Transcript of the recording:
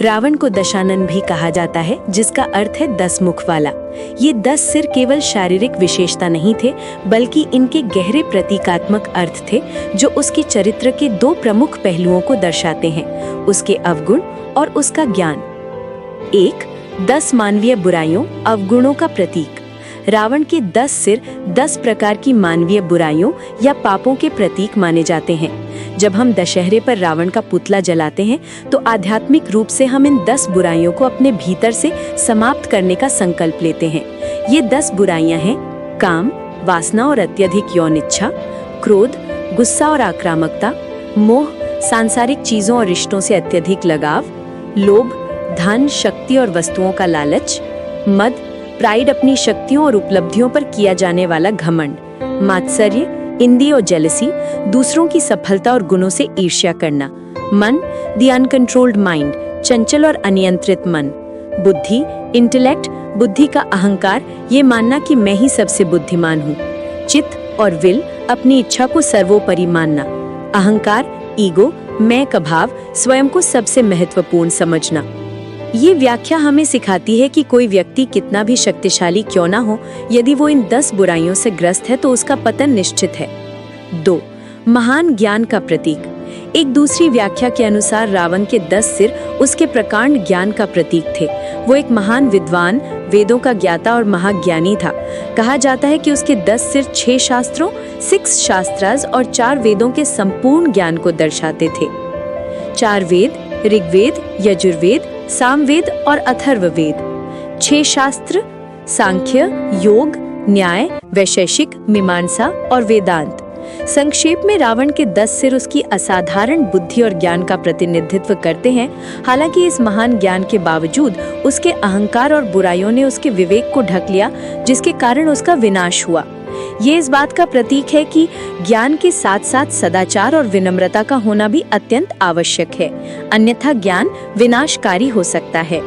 रावण को दशानन भी कहा जाता है, जिसका अर्थ है 10 मुख वाला। ये 10 सिर केवल शारीरिक विशेषता नहीं थे, बल्कि इनके गहरे प्रतीकात्मक अर्थ थे, जो उसके चरित्र के 2 प्रमुख पहलुओं को दर्शाते हैं, उसके अवगुण और उसका ज्ञान। 1. 10 मानवीय बुराइयों अवगुणों का प्रतीक। रावण के 10 सिर 10 प्रकार की मानवीय बुराइयों या पापों के प्रतीक माने जाते हैं। जब हम दशहरे पर रावण का पुतला जलाते हैं, तो आध्यात्मिक रूप से हम इन 10 बुराइयों को अपने भीतर से समाप्त करने का संकल्प लेते हैं। ये 10 बुराइयां हैं: काम, वासना और अत्यधिक यौन इच्छा; क्रोध, गुस्सा और आक्रामकता; मोह, सांसारिक चीजों और रिश्तों से अत्यधिक लगाव; लोभ, धन, शक्ति और वस्तुओं का लालच; मद, प्राइड, अपनी शक्तियों और उपलब्धियों पर किया जाने वाला घमंड; मात्सर्य, इंद्रिय और जेलसी, दूसरों की सफलता और गुणों से ईर्ष्या करना; मन, द अनकंट्रोल्ड माइंड, चंचल और अनियंत्रित मन; बुद्धि, इंटेलेक्ट, बुद्धि का अहंकार, ये मानना कि मैं ही सबसे बुद्धिमान हूँ; चित्त और विल, अपनी इच्छा को सर्वोपरि मानना; अहंकार, ईगो, मैं का भाव, स्वयं को सबसे महत्वपूर्ण समझना। ये व्याख्या हमें सिखाती है कि कोई व्यक्ति कितना भी शक्तिशाली क्यों ना हो, यदि वो इन 10 बुराइयों से ग्रस्त है तो उसका पतन निश्चित है। 2. महान ज्ञान का प्रतीक। एक दूसरी व्याख्या के अनुसार रावण के 10 सिर उसके प्रकांड ज्ञान का प्रतीक थे। वो एक महान विद्वान, वेदों का ज्ञाता और महाज्ञानी था। कहा जाता है कि उसके 10 सिर 6 शास्त्रों, 6 शास्त्रास और 4 वेदों के संपूर्ण ज्ञान को दर्शाते थे। 4 वेद, ऋग्वेद, यजुर्वेद, सामवेद और अथर्ववेद। 6 शास्त्र, सांख्य, योग, न्याय, वैशेषिक, मीमांसा और वेदांत। संक्षेप में रावण के 10 सिर उसकी असाधारण बुद्धि और ज्ञान का प्रतिनिधित्व करते हैं। हालांकि इस महान ज्ञान के बावजूद उसके अहंकार और बुराइयों ने उसके विवेक को ढक लिया, जिसके कारण उसका विनाश हुआ। ये इस बात का प्रतीक है कि ज्ञान के साथ साथ सदाचार और विनम्रता का होना भी अत्यंत आवश्यक है, अन्यथा ज्ञान विनाशकारी हो सकता है।